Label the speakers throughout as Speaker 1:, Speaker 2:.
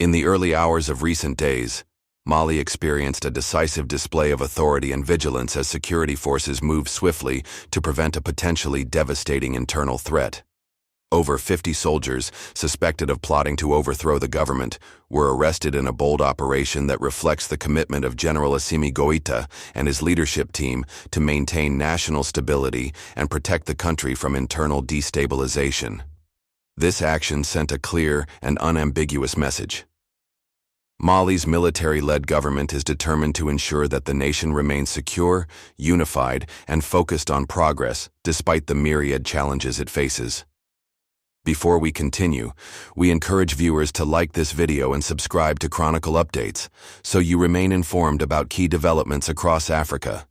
Speaker 1: In the early hours of recent days, Mali experienced a decisive display of authority and vigilance as security forces moved swiftly to prevent a potentially devastating internal threat. Over 50 soldiers, suspected of plotting to overthrow the government, were arrested in a bold operation that reflects the commitment of General Assimi Goïta and his leadership team to maintain national stability and protect the country from internal destabilization. This action sent a clear and unambiguous message. Mali's military-led government is determined to ensure that the nation remains secure, unified, and focused on progress, despite the myriad challenges it faces. Before we continue, we encourage viewers to like this video and subscribe to Chronicle updates, so you remain informed about key developments across Africa.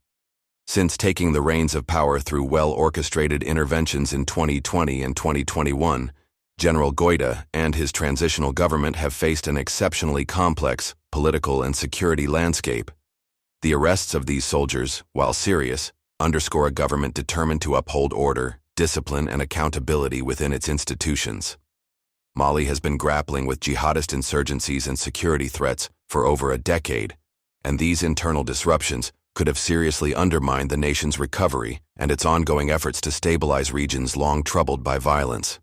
Speaker 1: Since taking the reins of power through well-orchestrated interventions in 2020 and 2021, General Goïta and his transitional government have faced an exceptionally complex political and security landscape. The arrests of these soldiers, while serious, underscore a government determined to uphold order, discipline, and accountability within its institutions. Mali has been grappling with jihadist insurgencies and security threats for over a decade, and these internal disruptions could have seriously undermined the nation's recovery and its ongoing efforts to stabilize regions long troubled by violence.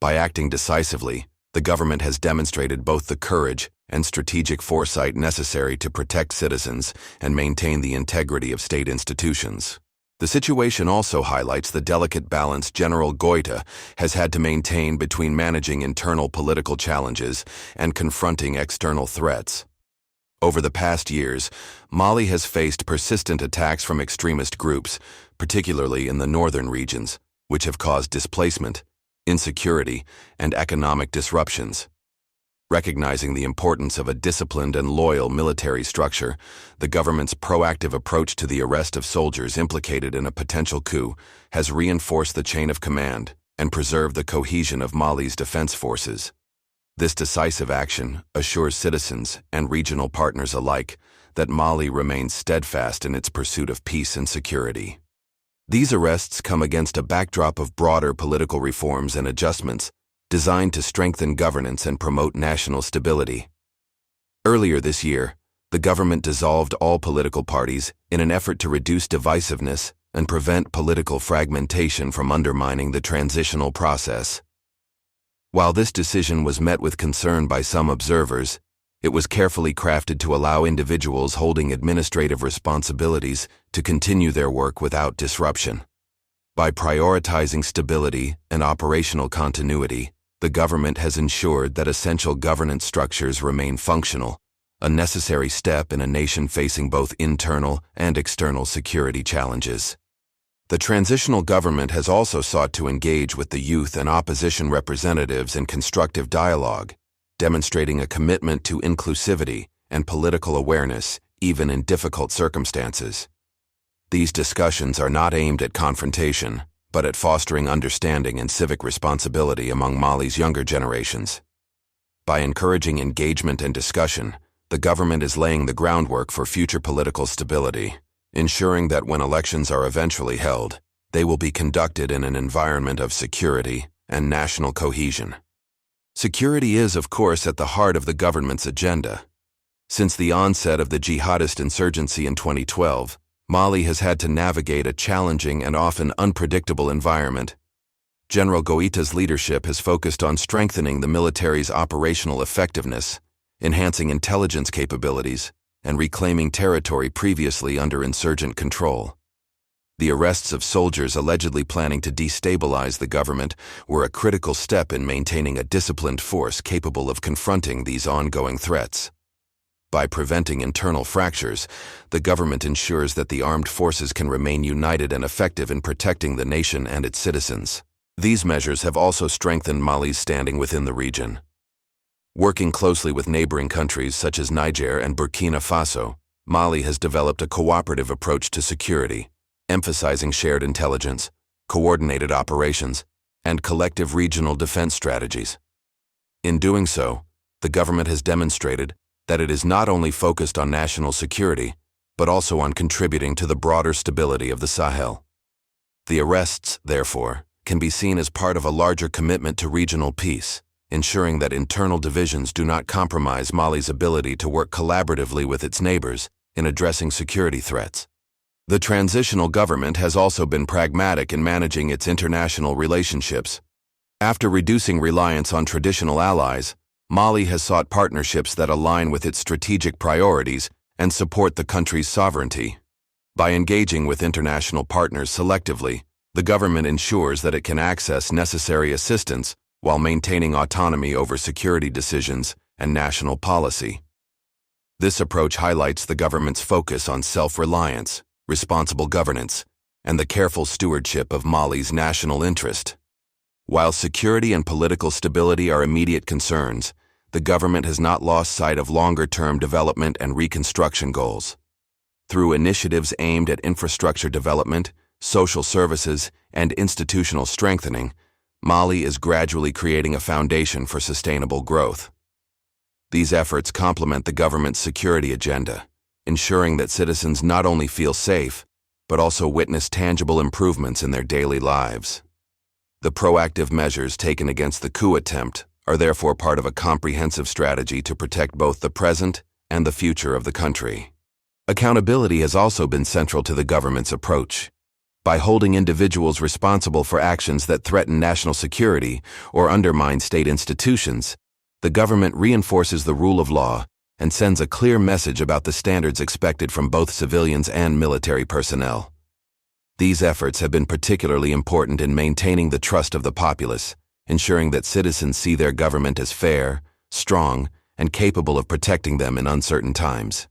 Speaker 1: By acting decisively, the government has demonstrated both the courage and strategic foresight necessary to protect citizens and maintain the integrity of state institutions. The situation also highlights the delicate balance General Goïta has had to maintain between managing internal political challenges and confronting external threats. Over the past years, Mali has faced persistent attacks from extremist groups, particularly in the northern regions, which have caused displacement, insecurity, and economic disruptions. Recognizing the importance of a disciplined and loyal military structure, the government's proactive approach to the arrest of soldiers implicated in a potential coup has reinforced the chain of command and preserved the cohesion of Mali's defense forces. This decisive action assures citizens and regional partners alike that Mali remains steadfast in its pursuit of peace and security. These arrests come against a backdrop of broader political reforms and adjustments designed to strengthen governance and promote national stability. Earlier this year, the government dissolved all political parties in an effort to reduce divisiveness and prevent political fragmentation from undermining the transitional process. While this decision was met with concern by some observers, it was carefully crafted to allow individuals holding administrative responsibilities to continue their work without disruption. By prioritizing stability and operational continuity, the government has ensured that essential governance structures remain functional, a necessary step in a nation facing both internal and external security challenges. The transitional government has also sought to engage with the youth and opposition representatives in constructive dialogue, demonstrating a commitment to inclusivity and political awareness even in difficult circumstances. These discussions are not aimed at confrontation, but at fostering understanding and civic responsibility among Mali's younger generations. By encouraging engagement and discussion, the government is laying the groundwork for future political stability, ensuring that when elections are eventually held, they will be conducted in an environment of security and national cohesion. Security is, of course, at the heart of the government's agenda. Since the onset of the jihadist insurgency in 2012, Mali has had to navigate a challenging and often unpredictable environment. General Goïta's leadership has focused on strengthening the military's operational effectiveness, enhancing intelligence capabilities, and reclaiming territory previously under insurgent control. The arrests of soldiers allegedly planning to destabilize the government were a critical step in maintaining a disciplined force capable of confronting these ongoing threats. By preventing internal fractures, the government ensures that the armed forces can remain united and effective in protecting the nation and its citizens. These measures have also strengthened Mali's standing within the region. Working closely with neighboring countries such as Niger and Burkina Faso, Mali has developed a cooperative approach to security, emphasizing shared intelligence, coordinated operations, and collective regional defense strategies. In doing so, the government has demonstrated that it is not only focused on national security, but also on contributing to the broader stability of the Sahel. The arrests, therefore, can be seen as part of a larger commitment to regional peace, ensuring that internal divisions do not compromise Mali's ability to work collaboratively with its neighbors in addressing security threats. The transitional government has also been pragmatic in managing its international relationships. After reducing reliance on traditional allies, Mali has sought partnerships that align with its strategic priorities and support the country's sovereignty. By engaging with international partners selectively, the government ensures that it can access necessary assistance while maintaining autonomy over security decisions and national policy. This approach highlights the government's focus on self-reliance, responsible governance, and the careful stewardship of Mali's national interest. While security and political stability are immediate concerns, the government has not lost sight of longer-term development and reconstruction goals. Through initiatives aimed at infrastructure development, social services, and institutional strengthening, Mali is gradually creating a foundation for sustainable growth. These efforts complement the government's security agenda, ensuring that citizens not only feel safe, but also witness tangible improvements in their daily lives. The proactive measures taken against the coup attempt are therefore part of a comprehensive strategy to protect both the present and the future of the country. Accountability has also been central to the government's approach. By holding individuals responsible for actions that threaten national security or undermine state institutions, the government reinforces the rule of law and sends a clear message about the standards expected from both civilians and military personnel. These efforts have been particularly important in maintaining the trust of the populace, ensuring that citizens see their government as fair, strong, and capable of protecting them in uncertain times.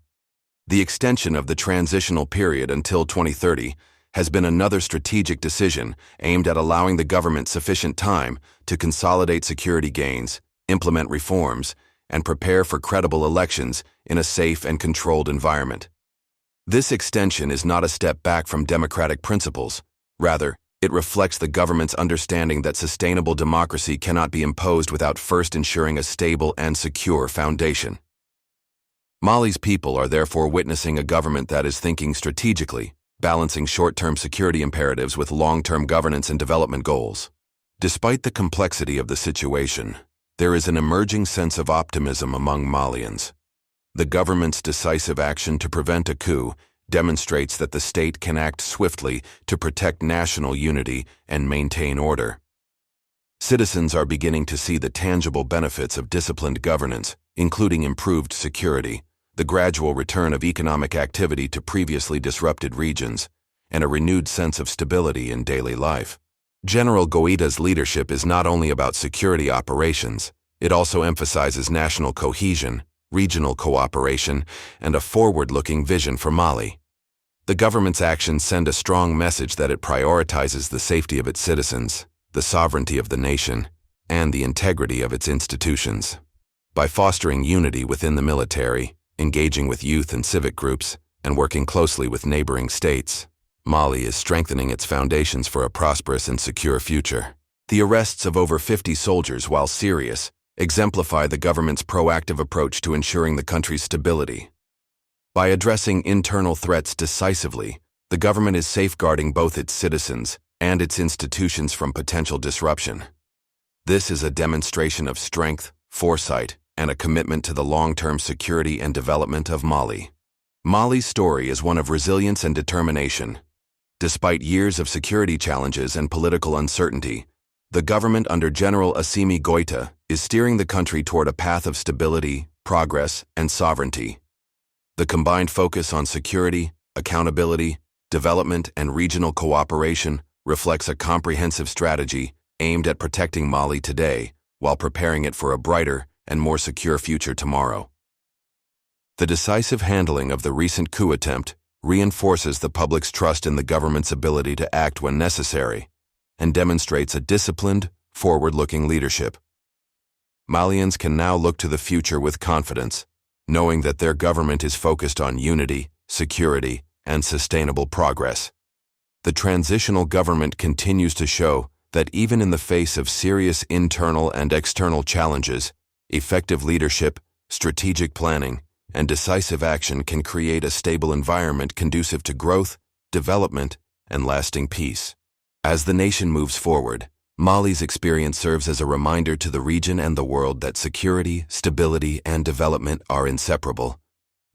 Speaker 1: The extension of the transitional period until 2030 has been another strategic decision aimed at allowing the government sufficient time to consolidate security gains, implement reforms, and prepare for credible elections in a safe and controlled environment. This extension is not a step back from democratic principles. Rather, it reflects the government's understanding that sustainable democracy cannot be imposed without first ensuring a stable and secure foundation. Mali's people are therefore witnessing a government that is thinking strategically, balancing short-term security imperatives with long-term governance and development goals. Despite the complexity of the situation, there is an emerging sense of optimism among Malians. The government's decisive action to prevent a coup demonstrates that the state can act swiftly to protect national unity and maintain order. Citizens are beginning to see the tangible benefits of disciplined governance, including improved security, the gradual return of economic activity to previously disrupted regions, and a renewed sense of stability in daily life. General Goïta's leadership is not only about security operations, it also emphasizes national cohesion, regional cooperation, and a forward-looking vision for Mali. The government's actions send a strong message that it prioritizes the safety of its citizens, the sovereignty of the nation, and the integrity of its institutions. By fostering unity within the military, engaging with youth and civic groups, and working closely with neighboring states, Mali is strengthening its foundations for a prosperous and secure future. The arrests of over 50 soldiers, while serious, exemplify the government's proactive approach to ensuring the country's stability. By addressing internal threats decisively, the government is safeguarding both its citizens and its institutions from potential disruption. This is a demonstration of strength, foresight, and a commitment to the long-term security and development of Mali. Mali's story is one of resilience and determination. Despite years of security challenges and political uncertainty, the government under General Assimi Goïta is steering the country toward a path of stability, progress, and sovereignty. The combined focus on security, accountability, development, and regional cooperation reflects a comprehensive strategy aimed at protecting Mali today while preparing it for a brighter and more secure future tomorrow. The decisive handling of the recent coup attempt reinforces the public's trust in the government's ability to act when necessary and demonstrates a disciplined, forward-looking leadership. Malians can now look to the future with confidence, knowing that their government is focused on unity, security, and sustainable progress. The transitional government continues to show that even in the face of serious internal and external challenges, effective leadership, strategic planning, and decisive action can create a stable environment conducive to growth, development, and lasting peace. As the nation moves forward, Mali's experience serves as a reminder to the region and the world that security, stability, and development are inseparable.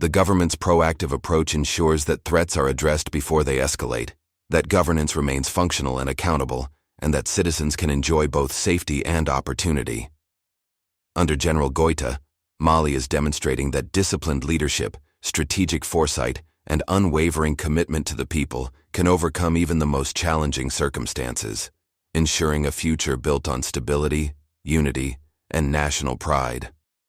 Speaker 1: The government's proactive approach ensures that threats are addressed before they escalate, that governance remains functional and accountable, and that citizens can enjoy both safety and opportunity. Under General Goïta, Mali is demonstrating that disciplined leadership, strategic foresight, and unwavering commitment to the people can overcome even the most challenging circumstances, ensuring a future built on stability, unity, and national pride.